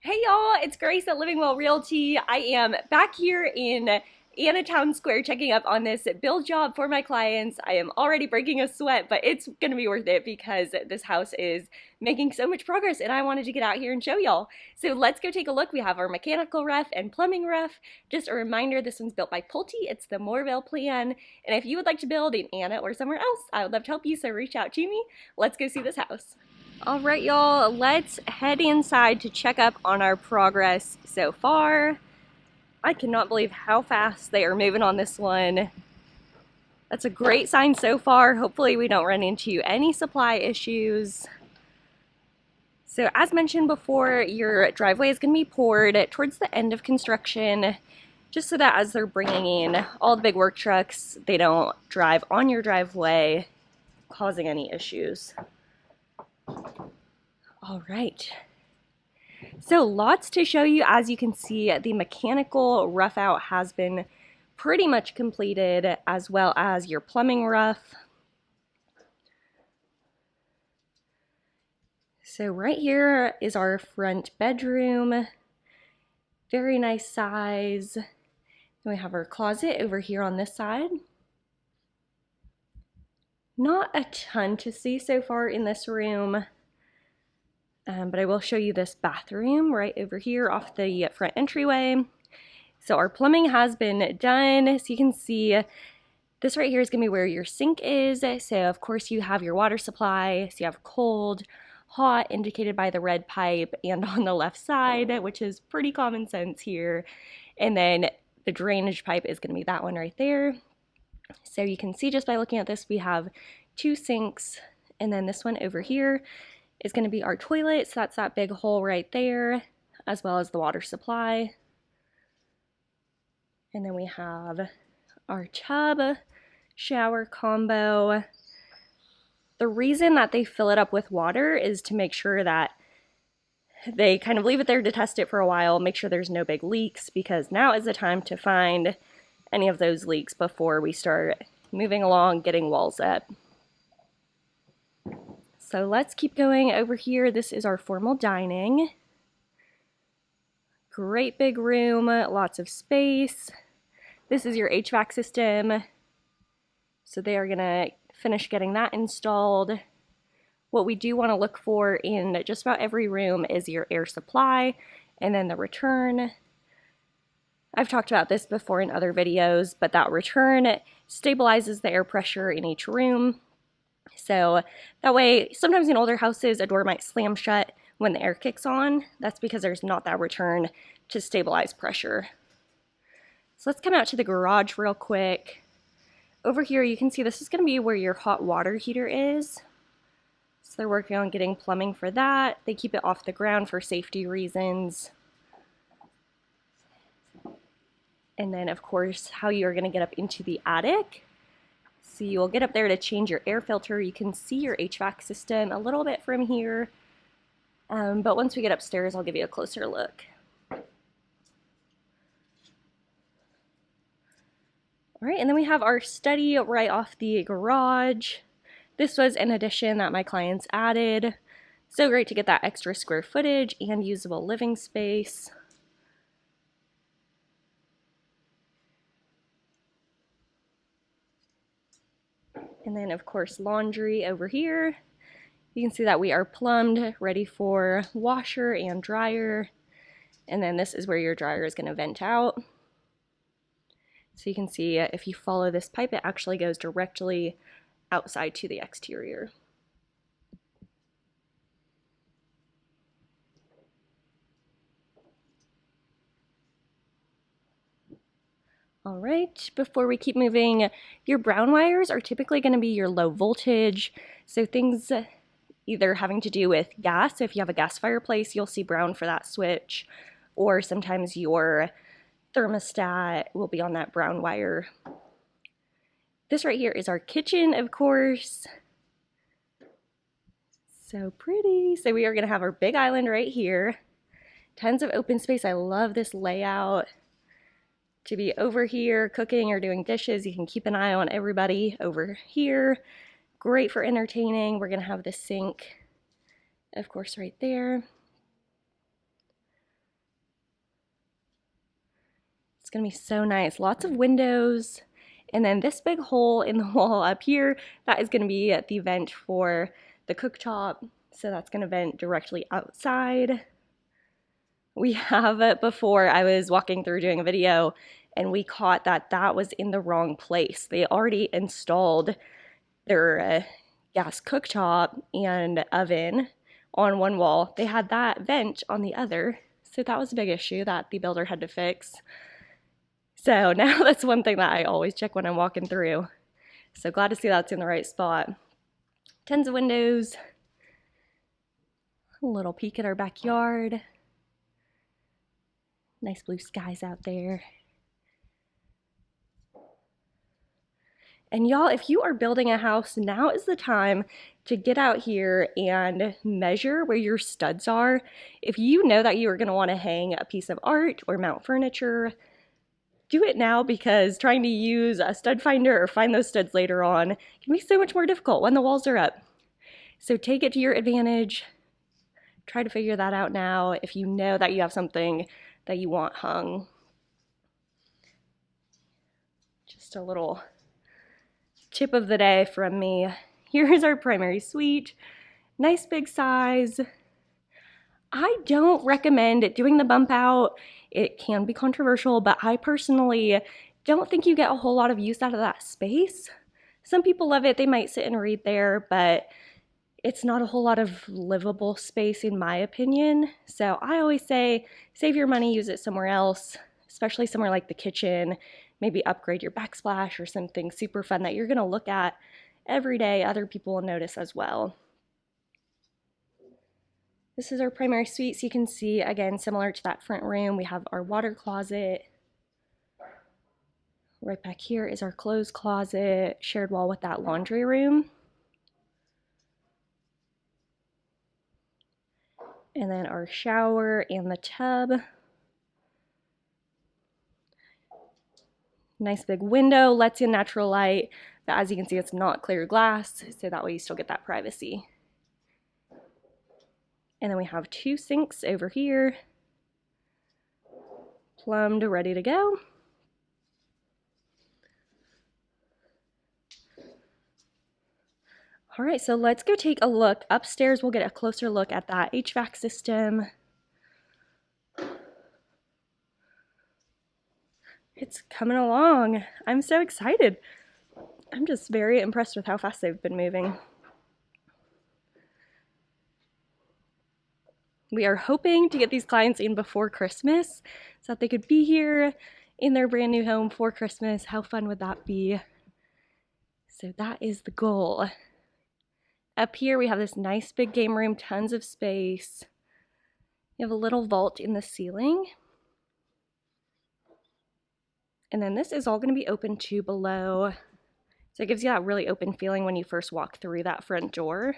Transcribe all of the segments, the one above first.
Hey y'all, it's Grace at LivingWell Realty. I am back here in Anna Town Square checking up on this build job for my clients. I am already breaking a sweat, but it's gonna be worth it because this house is making so much progress and I wanted to get out here and show y'all. So let's go take a look. We have our mechanical ref and plumbing ref. Just a reminder, this one's built by Pulte. It's the Mooreville plan. And if you would like to build in Anna or somewhere else, I would love to help you, so reach out to me. Let's go see this house. All right, y'all, let's head inside to check up on our progress so far. I cannot believe how fast they are moving on this one. That's a great sign so far. Hopefully we don't run into any supply issues. So as mentioned before, your driveway is going to be poured towards the end of construction, just so that as they're bringing in all the big work trucks, they don't drive on your driveway, causing any issues. All right, so lots to show you. As you can see, the mechanical rough out has been pretty much completed, as well as your plumbing rough. So right here is our front bedroom. Very nice size. Then we have our closet over here on this side. Not a ton to see so far in this room. But I will show you this bathroom right over here off the front entryway. So our plumbing has been done. So you can see this right here is going to be where your sink is. So of course you have your water supply. So you have cold, hot, indicated by the red pipe, and on the left side, which is pretty common sense here. And then the drainage pipe is going to be that one right there. So you can see just by looking at this, we have two sinks, and then this one over here is going to be our toilet. So that's that big hole right there, as well as the water supply. And then we have our tub shower combo. The reason that they fill it up with water is to make sure that they kind of leave it there to test it for a while, make sure there's no big leaks, because now is the time to find any of those leaks before we start moving along, getting walls up. So let's keep going over here. This is our formal dining. Great big room, lots of space. This is your HVAC system. So they are gonna finish getting that installed. What we do want to look for in just about every room is your air supply and then the return. I've talked about this before in other videos, but that return stabilizes the air pressure in each room. So that way, sometimes in older houses, a door might slam shut when the air kicks on. That's because there's not that return to stabilize pressure. So let's come out to the garage real quick. Over here, you can see this is going to be where your hot water heater is. So they're working on getting plumbing for that. They keep it off the ground for safety reasons. And then, of course, how you're going to get up into the attic. So you'll get up there to change your air filter. You can see your HVAC system a little bit from here. But once we get upstairs, I'll give you a closer look. All right, and then we have our study right off the garage. This was an addition that my clients added. So great to get that extra square footage and usable living space. And then, of course, laundry over here. You can see that we are plumbed, ready for washer and dryer. And then this is where your dryer is going to vent out. So you can see if you follow this pipe, it actually goes directly outside to the exterior. All right, before we keep moving, your brown wires are typically going to be your low voltage. So things either having to do with gas. If you have a gas fireplace, you'll see brown for that switch, or sometimes your thermostat will be on that brown wire. This right here is our kitchen, of course. So pretty. So we are going to have our big island right here. Tons of open space. I love this layout. To be over here cooking or doing dishes, you can keep an eye on everybody over here. Great for entertaining. We're going to have the sink, of course, right there. It's gonna be so nice. Lots of windows. And then this big hole in the wall up here, that is gonna be the vent for the cooktop. So that's gonna vent directly outside. We have it before, I was walking through doing a video and we caught that that was in the wrong place. They already installed their gas cooktop and oven on one wall. They had that vent on the other. So that was a big issue that the builder had to fix. So now that's one thing that I always check when I'm walking through. So glad to see that's in the right spot. Tons of windows. A little peek at our backyard. Nice blue skies out there. And y'all, if you are building a house, now is the time to get out here and measure where your studs are. If you know that you are going to want to hang a piece of art or mount furniture, do it now, because trying to use a stud finder or find those studs later on can be so much more difficult when the walls are up. So take it to your advantage. Try to figure that out now if you know that you have something that you want hung. Just a little tip of the day from me. Here's our primary suite. Nice big size. I don't recommend doing the bump out. It can be controversial, but I personally don't think you get a whole lot of use out of that space. Some people love it. They might sit and read there, but it's not a whole lot of livable space in my opinion. So I always say, save your money, use it somewhere else, especially somewhere like the kitchen. Maybe upgrade your backsplash or something super fun that you're gonna look at every day. Other people will notice as well. This is our primary suite. So you can see, again, similar to that front room, we have our water closet. Right back here is our clothes closet, shared wall with that laundry room. And then our shower and the tub. Nice big window, lets in natural light, but as you can see, it's not clear glass, so that way you still get that privacy. And then we have 2 sinks over here, plumbed, ready to go. All right, so let's go take a look upstairs. We'll get a closer look at that HVAC system. It's coming along. I'm so excited. I'm just very impressed with how fast they've been moving. We are hoping to get these clients in before Christmas so that they could be here in their brand new home for Christmas. How fun would that be? So that is the goal. Up here we have this nice big game room, tons of space. You have a little vault in the ceiling. And then this is all going to be open to below. So it gives you that really open feeling when you first walk through that front door.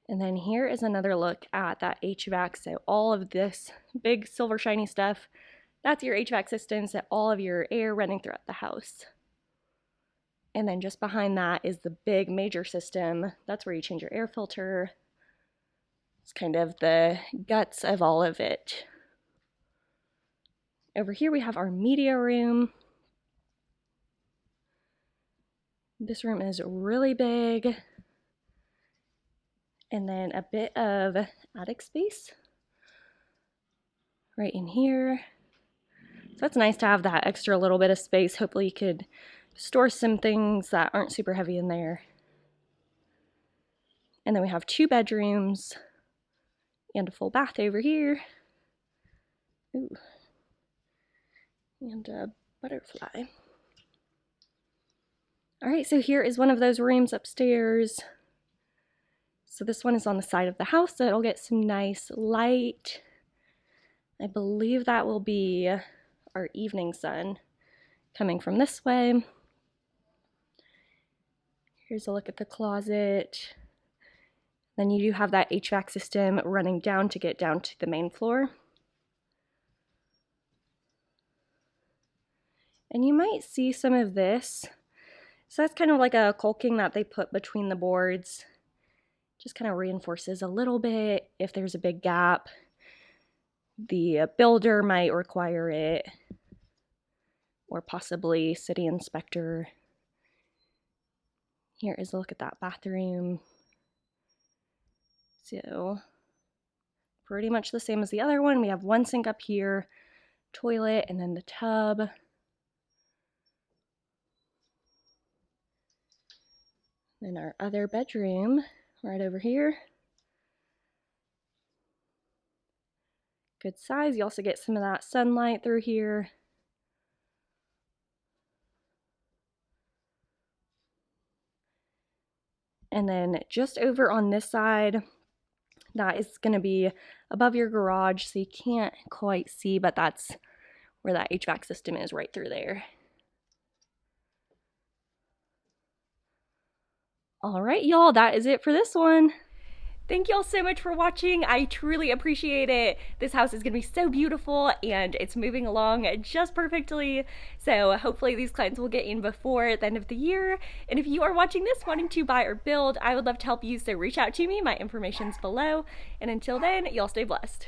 And then here is another look at that HVAC. So all of this big silver shiny stuff, that's your HVAC system, so all of your air running throughout the house. And then just behind that is the big major system. That's where you change your air filter. It's kind of the guts of all of it. Over here we have our media room. This room is really big. And then a bit of attic space right in here. So that's nice to have that extra little bit of space. Hopefully you could store some things that aren't super heavy in there. And then we have 2 bedrooms and a full bath over here. Ooh. And a butterfly. All right, so here is one of those rooms upstairs. So this one is on the side of the house, so it'll get some nice light. I believe that will be our evening sun coming from this way. Here's a look at the closet. Then you do have that HVAC system running down to get down to the main floor. And you might see some of this. So that's kind of like a caulking that they put between the boards. Just kind of reinforces a little bit if there's a big gap. the builder might require it, or possibly city inspector. Here is a look at that bathroom. So pretty much the same as the other one. We have one sink up here, toilet, and then the tub. Then our other bedroom right over here. Good size. You also get some of that sunlight through here. And then just over on this side, that is going to be above your garage, so you can't quite see, but that's where that HVAC system is, right through there. All right, y'all, that is it for this one. Thank y'all so much for watching. I truly appreciate it. This house is gonna be so beautiful and it's moving along just perfectly. So hopefully these clients will get in before the end of the year. And if you are watching this wanting to buy or build, I would love to help you. So reach out to me. My information's below. And until then, y'all stay blessed.